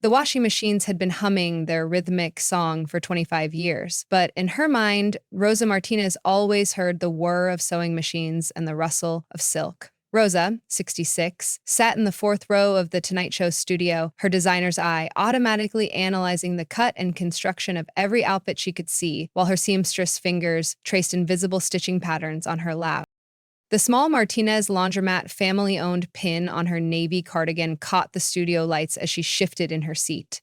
The washing machines had been humming their rhythmic song for 25 years, but in her mind, Rosa Martinez always heard the whir of sewing machines and the rustle of silk. Rosa, 66, sat in the fourth row of the Tonight Show studio, her designer's eye automatically analyzing the cut and construction of every outfit she could see, while her seamstress fingers traced invisible stitching patterns on her lap. The small Martinez Laundromat family-owned pin on her navy cardigan caught the studio lights as she shifted in her seat.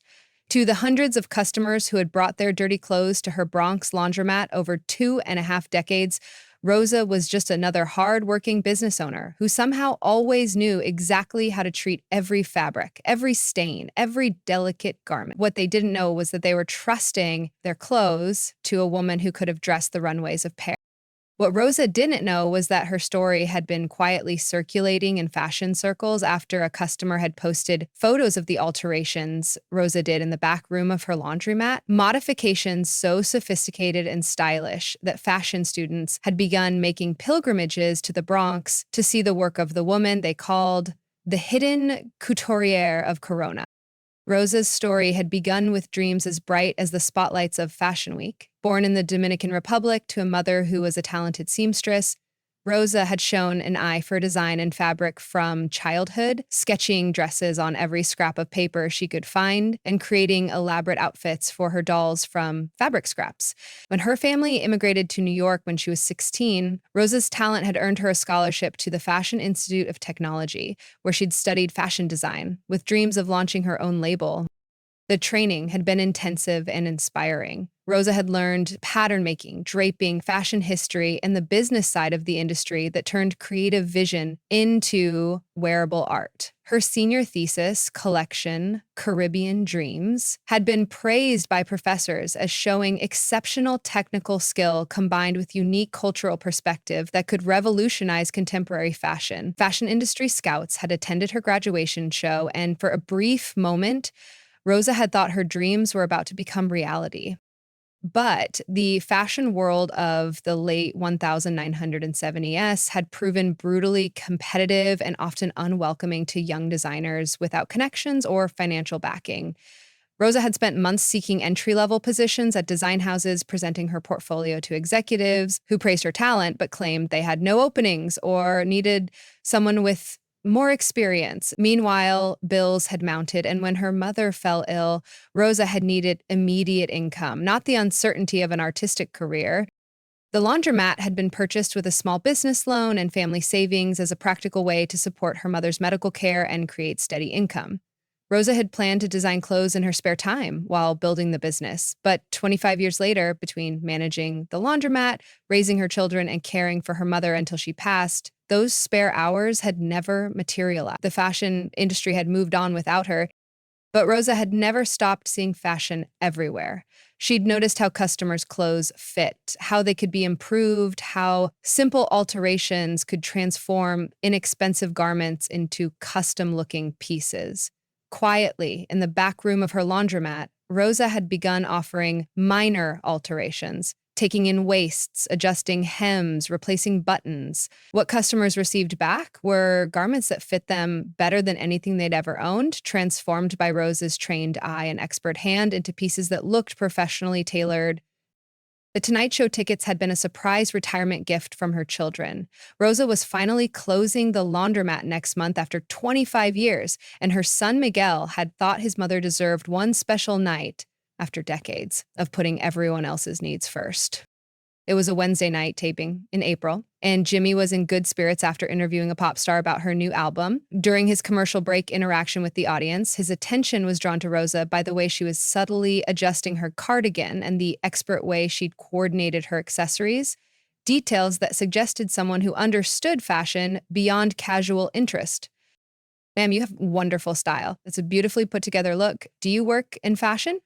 To the hundreds of customers who had brought their dirty clothes to her Bronx laundromat over 2.5 decades, Rosa was just another hard-working business owner who somehow always knew exactly how to treat every fabric, every stain, every delicate garment. What they didn't know was that they were trusting their clothes to a woman who could have dressed the runways of Paris. What Rosa didn't know was that her story had been quietly circulating in fashion circles after a customer had posted photos of the alterations Rosa did in the back room of her laundromat, modifications so sophisticated and stylish that fashion students had begun making pilgrimages to the Bronx to see the work of the woman they called the hidden couturière of Corona. Rosa's story had begun with dreams as bright as the spotlights of Fashion Week. Born in the Dominican Republic to a mother who was a talented seamstress, Rosa had shown an eye for design and fabric from childhood, sketching dresses on every scrap of paper she could find and creating elaborate outfits for her dolls from fabric scraps. When her family immigrated to New York when she was 16, Rosa's talent had earned her a scholarship to the Fashion Institute of Technology, where she'd studied fashion design, with dreams of launching her own label. The training had been intensive and inspiring. Rosa had learned pattern making, draping, fashion history, and the business side of the industry that turned creative vision into wearable art. Her senior thesis, collection, Caribbean Dreams, had been praised by professors as showing exceptional technical skill combined with unique cultural perspective that could revolutionize contemporary fashion. Fashion industry scouts had attended her graduation show, and for a brief moment, Rosa had thought her dreams were about to become reality. But the fashion world of the late 1970s had proven brutally competitive and often unwelcoming to young designers without connections or financial backing. Rosa had spent months seeking entry-level positions at design houses, presenting her portfolio to executives who praised her talent but claimed they had no openings or needed someone with more experience. Meanwhile, bills had mounted, and when her mother fell ill, Rosa had needed immediate income, not the uncertainty of an artistic career. The laundromat had been purchased with a small business loan and family savings as a practical way to support her mother's medical care and create steady income. Rosa had planned to design clothes in her spare time while building the business, but 25 years later, between managing the laundromat, raising her children, and caring for her mother until she passed, those spare hours had never materialized. The fashion industry had moved on without her, but Rosa had never stopped seeing fashion everywhere. She'd noticed how customers' clothes fit, how they could be improved, how simple alterations could transform inexpensive garments into custom-looking pieces. Quietly, in the back room of her laundromat, Rosa had begun offering minor alterations, taking in waists, adjusting hems, replacing buttons. What customers received back were garments that fit them better than anything they'd ever owned, transformed by Rosa's trained eye and expert hand into pieces that looked professionally tailored. The Tonight Show tickets had been a surprise retirement gift from her children. Rosa was finally closing the laundromat next month after 25 years, and her son Miguel had thought his mother deserved one special night after decades of putting everyone else's needs first. It was a Wednesday night taping in April, and Jimmy was in good spirits after interviewing a pop star about her new album. During his commercial break interaction with the audience, his attention was drawn to Rosa by the way she was subtly adjusting her cardigan and the expert way she'd coordinated her accessories, details that suggested someone who understood fashion beyond casual interest. Ma'am, you have wonderful style. It's a beautifully put together look. Do you work in fashion?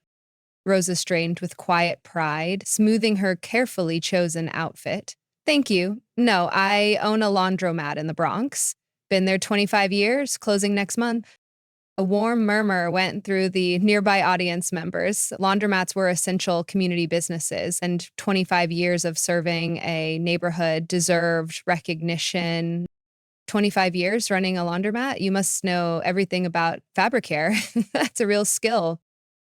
Rosa strained with quiet pride, smoothing her carefully chosen outfit. Thank you. No, I own a laundromat in the Bronx. Been there 25 years, closing next month. A warm murmur went through the nearby audience members. Laundromats were essential community businesses, and 25 years of serving a neighborhood deserved recognition. 25 years running a laundromat? You must know everything about fabric care. That's a real skill.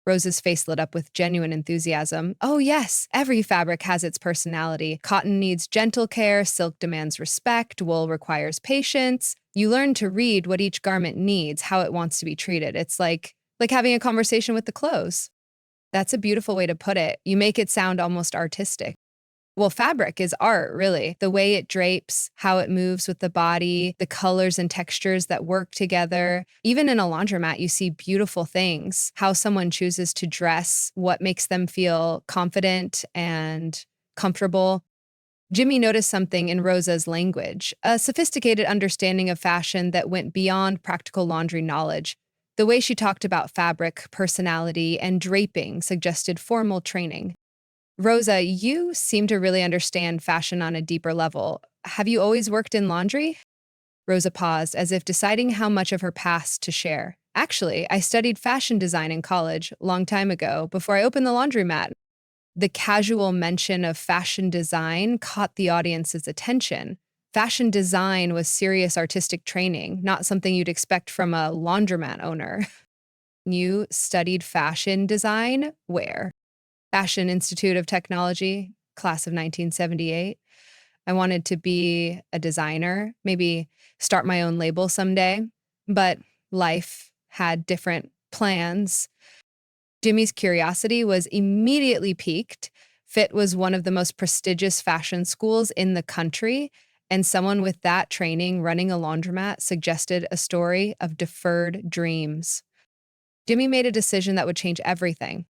Rosa's face lit up with genuine enthusiasm. Oh, yes, every fabric has its personality. Cotton needs gentle care, silk demands respect, wool requires patience. You learn to read what each garment needs, how it wants to be treated. It's like having a conversation with the clothes. That's a beautiful way to put it. You make it sound almost artistic. Well, fabric is art, really. The way it drapes, how it moves with the body, the colors and textures that work together. Even in a laundromat, you see beautiful things, how someone chooses to dress, what makes them feel confident and comfortable. Jimmy noticed something in Rosa's language, a sophisticated understanding of fashion that went beyond practical laundry knowledge. The way she talked about fabric, personality, and draping suggested formal training. Rosa, you seem to really understand fashion on a deeper level. Have you always worked in laundry? Rosa paused, as if deciding how much of her past to share. Actually, I studied fashion design in college, long time ago, before I opened the laundromat. The casual mention of fashion design caught the audience's attention. Fashion design was serious artistic training, not something you'd expect from a laundromat owner. You studied fashion design? Where? Fashion Institute of Technology, class of 1978. I wanted to be a designer, maybe start my own label someday, but life had different plans. Jimmy's curiosity was immediately piqued. Fit was one of the most prestigious fashion schools in the country, and someone with that training running a laundromat suggested a story of deferred dreams. Jimmy made a decision that would change everything.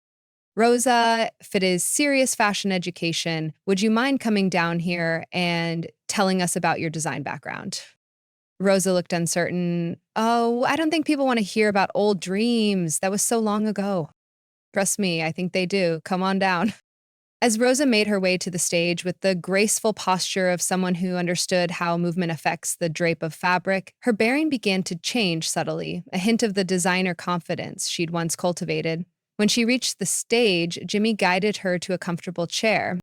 Rosa, if it is serious fashion education, would you mind coming down here and telling us about your design background? Rosa looked uncertain. Oh, I don't think people want to hear about old dreams. That was so long ago. Trust me, I think they do. Come on down. As Rosa made her way to the stage with the graceful posture of someone who understood how movement affects the drape of fabric, her bearing began to change subtly, a hint of the designer confidence she'd once cultivated. When she reached the stage, Jimmy guided her to a comfortable chair.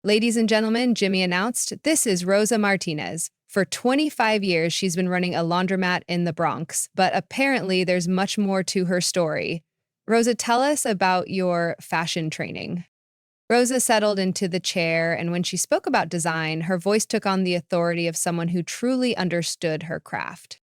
Ladies and gentlemen, Jimmy announced, this is Rosa Martinez. For 25 years, she's been running a laundromat in the Bronx, but apparently there's much more to her story. Rosa, tell us about your fashion training. Rosa settled into the chair, and when she spoke about design, her voice took on the authority of someone who truly understood her craft.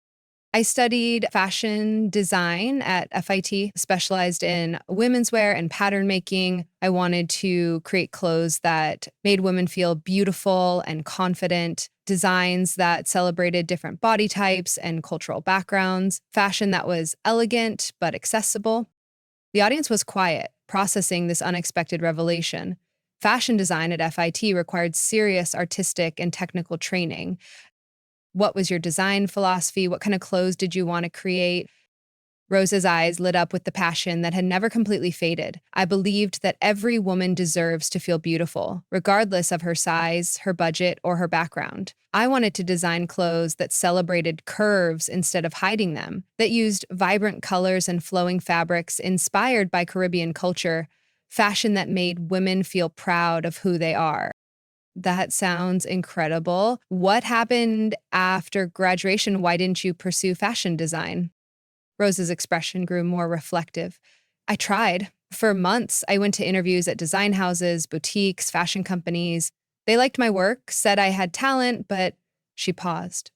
I studied fashion design at FIT, specialized in women's wear and pattern making. I wanted to create clothes that made women feel beautiful and confident, designs that celebrated different body types and cultural backgrounds, fashion that was elegant but accessible. The audience was quiet, processing this unexpected revelation. Fashion design at FIT required serious artistic and technical training. What was your design philosophy? What kind of clothes did you want to create? Rosa's eyes lit up with the passion that had never completely faded. I believed that every woman deserves to feel beautiful, regardless of her size, her budget, or her background. I wanted to design clothes that celebrated curves instead of hiding them, that used vibrant colors and flowing fabrics inspired by Caribbean culture, fashion that made women feel proud of who they are. That sounds incredible. What happened after graduation? Why didn't you pursue fashion design? Rosa's expression grew more reflective. I tried. For months, I went to interviews at design houses, boutiques, fashion companies. They liked my work, said I had talent, but she paused.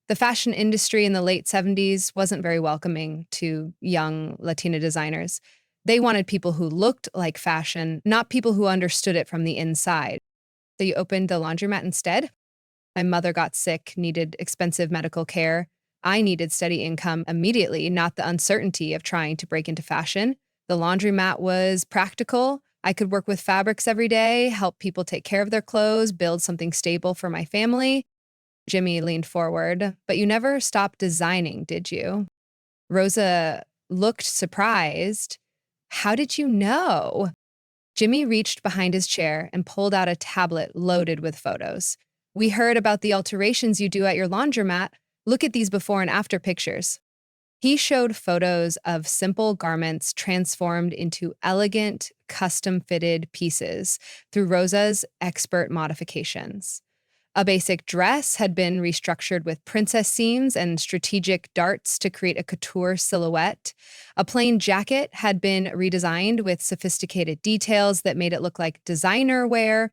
The fashion industry in the late 70s wasn't very welcoming to young Latina designers. They wanted people who looked like fashion, not people who understood it from the inside. So you opened the laundromat instead? My mother got sick, needed expensive medical care. I needed steady income immediately, not the uncertainty of trying to break into fashion. The laundromat was practical. I could work with fabrics every day, help people take care of their clothes, build something stable for my family. Jimmy leaned forward. But you never stopped designing, did you? Rosa looked surprised. How did you know? Jimmy reached behind his chair and pulled out a tablet loaded with photos. We heard about the alterations you do at your laundromat. Look at these before and after pictures. He showed photos of simple garments transformed into elegant, custom-fitted pieces through Rosa's expert modifications. A basic dress had been restructured with princess seams and strategic darts to create a couture silhouette. A plain jacket had been redesigned with sophisticated details that made it look like designer wear.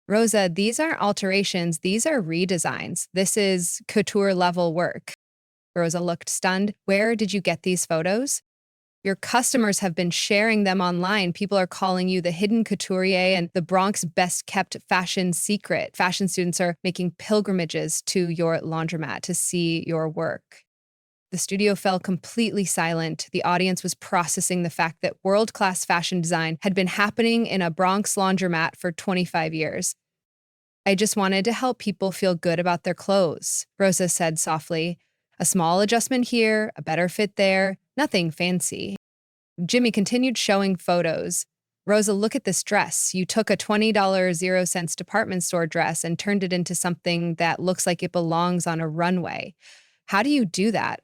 Rosa, these aren't alterations, these are redesigns. This is couture level work. Rosa looked stunned. Where did you get these photos? Your customers have been sharing them online. People are calling you the hidden couturier and the Bronx best kept fashion secret. Fashion students are making pilgrimages to your laundromat to see your work. The studio fell completely silent. The audience was processing the fact that world-class fashion design had been happening in a Bronx laundromat for 25 years. I just wanted to help people feel good about their clothes, Rosa said softly. A small adjustment here, a better fit there, nothing fancy. Jimmy continued showing photos. Rosa, look at this dress. You took a $20 0 cents department store dress and turned it into something that looks like it belongs on a runway. How do you do that?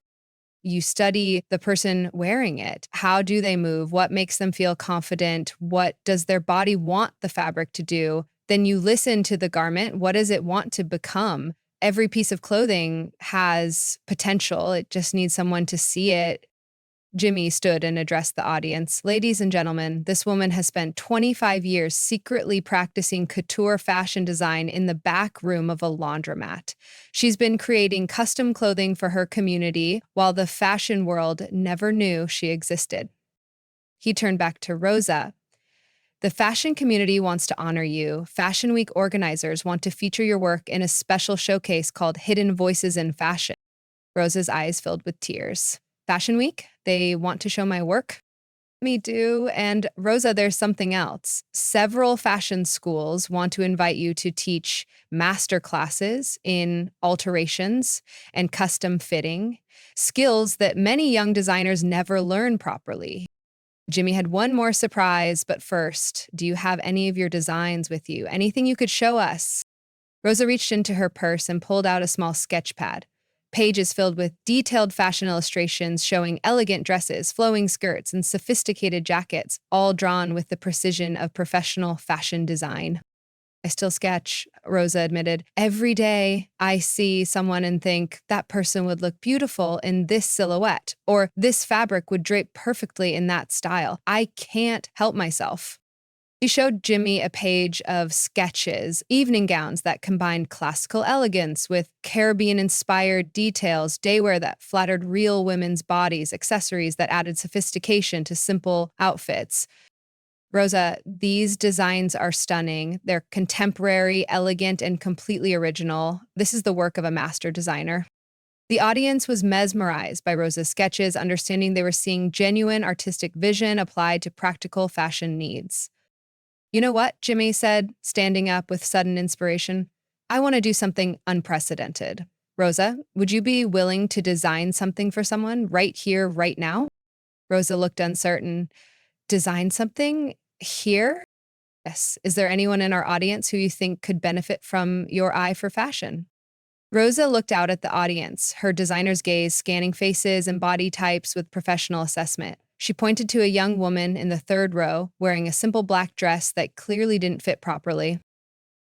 You study the person wearing it. How do they move? What makes them feel confident? What does their body want the fabric to do? Then you listen to the garment. What does it want to become? Every piece of clothing has potential. It just needs someone to see it. Jimmy stood and addressed the audience. Ladies and gentlemen, this woman has spent 25 years secretly practicing couture fashion design in the back room of a laundromat. She's been creating custom clothing for her community while the fashion world never knew she existed. He turned back to Rosa. The fashion community wants to honor you. Fashion Week organizers want to feature your work in a special showcase called Hidden Voices in Fashion. Rosa's eyes filled with tears. Fashion Week? They want to show my work? Me too. And Rosa, there's something else. Several fashion schools want to invite you to teach master classes in alterations and custom fitting, skills that many young designers never learn properly. Jimmy had one more surprise, but first, do you have any of your designs with you? Anything you could show us? Rosa reached into her purse and pulled out a small sketch pad. Pages filled with detailed fashion illustrations showing elegant dresses, flowing skirts, and sophisticated jackets, all drawn with the precision of professional fashion design. I still sketch, Rosa admitted. Every day I see someone and think that person would look beautiful in this silhouette, or this fabric would drape perfectly in that style. I can't help myself. She showed Jimmy a page of sketches, evening gowns that combined classical elegance with Caribbean-inspired details, daywear that flattered real women's bodies, accessories that added sophistication to simple outfits. Rosa, these designs are stunning. They're contemporary, elegant, and completely original. This is the work of a master designer. The audience was mesmerized by Rosa's sketches, understanding they were seeing genuine artistic vision applied to practical fashion needs. You know what? Jimmy said, standing up with sudden inspiration. I want to do something unprecedented. Rosa, would you be willing to design something for someone right here, right now? Rosa looked uncertain. Design something here? Yes. Is there anyone in our audience who you think could benefit from your eye for fashion? Rosa looked out at the audience, her designer's gaze scanning faces and body types with professional assessment. She pointed to a young woman in the third row, wearing a simple black dress that clearly didn't fit properly.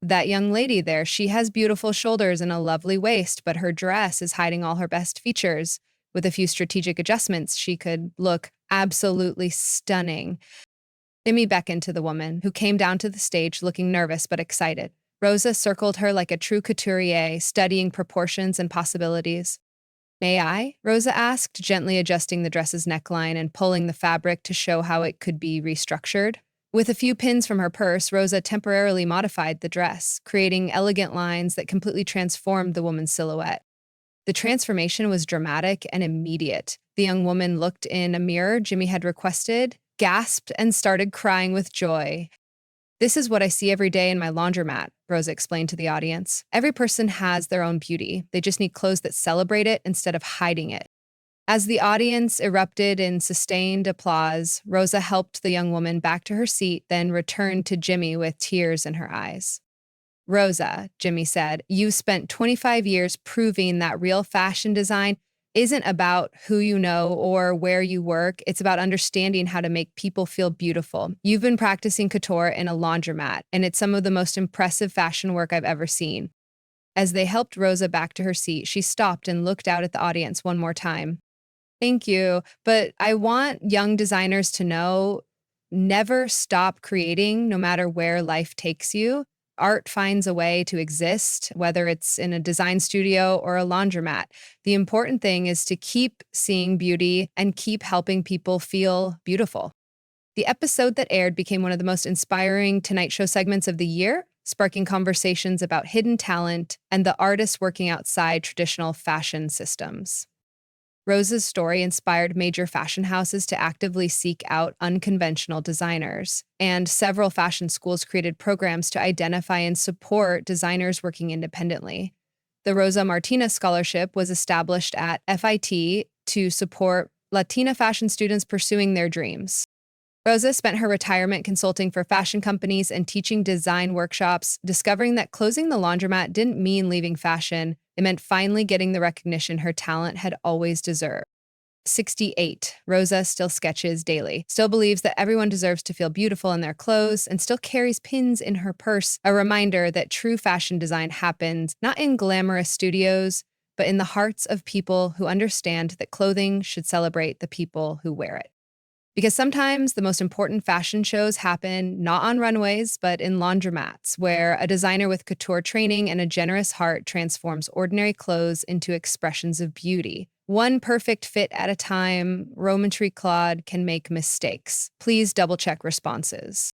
That young lady there, she has beautiful shoulders and a lovely waist, but her dress is hiding all her best features. With a few strategic adjustments, she could look absolutely stunning. Jimmy beckoned to the woman, who came down to the stage looking nervous but excited. Rosa circled her like a true couturier, studying proportions and possibilities. May I? Rosa asked, gently adjusting the dress's neckline and pulling the fabric to show how it could be restructured. With a few pins from her purse, Rosa temporarily modified the dress, creating elegant lines that completely transformed the woman's silhouette. The transformation was dramatic and immediate. The young woman looked in a mirror Jimmy had requested, gasped, and started crying with joy. This is what I see every day in my laundromat, Rosa explained to the audience. Every person has their own beauty. They just need clothes that celebrate it instead of hiding it. As the audience erupted in sustained applause, Rosa helped the young woman back to her seat, then returned to Jimmy with tears in her eyes. Rosa, Jimmy said, you spent 25 years proving that real fashion design isn't about who you know or where you work. It's about understanding how to make people feel beautiful. You've been practicing couture in a laundromat, and it's some of the most impressive fashion work I've ever seen. As they helped Rosa back to her seat, she stopped and looked out at the audience one more time. Thank you. But I want young designers to know never stop creating, no matter where life takes you. Art finds a way to exist, whether it's in a design studio or a laundromat. The important thing is to keep seeing beauty and keep helping people feel beautiful. The episode that aired became one of the most inspiring Tonight Show segments of the year, sparking conversations about hidden talent and the artists working outside traditional fashion systems. Rose's story inspired major fashion houses to actively seek out unconventional designers, and several fashion schools created programs to identify and support designers working independently. The Rosa Martinez Scholarship was established at FIT to support Latina fashion students pursuing their dreams. Rosa spent her retirement consulting for fashion companies and teaching design workshops, discovering that closing the laundromat didn't mean leaving fashion. It meant finally getting the recognition her talent had always deserved. 68. Rosa still sketches daily, still believes that everyone deserves to feel beautiful in their clothes, and still carries pins in her purse, a reminder that true fashion design happens not in glamorous studios, but in the hearts of people who understand that clothing should celebrate the people who wear it. Because sometimes the most important fashion shows happen not on runways, but in laundromats, where a designer with couture training and a generous heart transforms ordinary clothes into expressions of beauty. One perfect fit at a time, Romanry Claude can make mistakes. Please double check responses.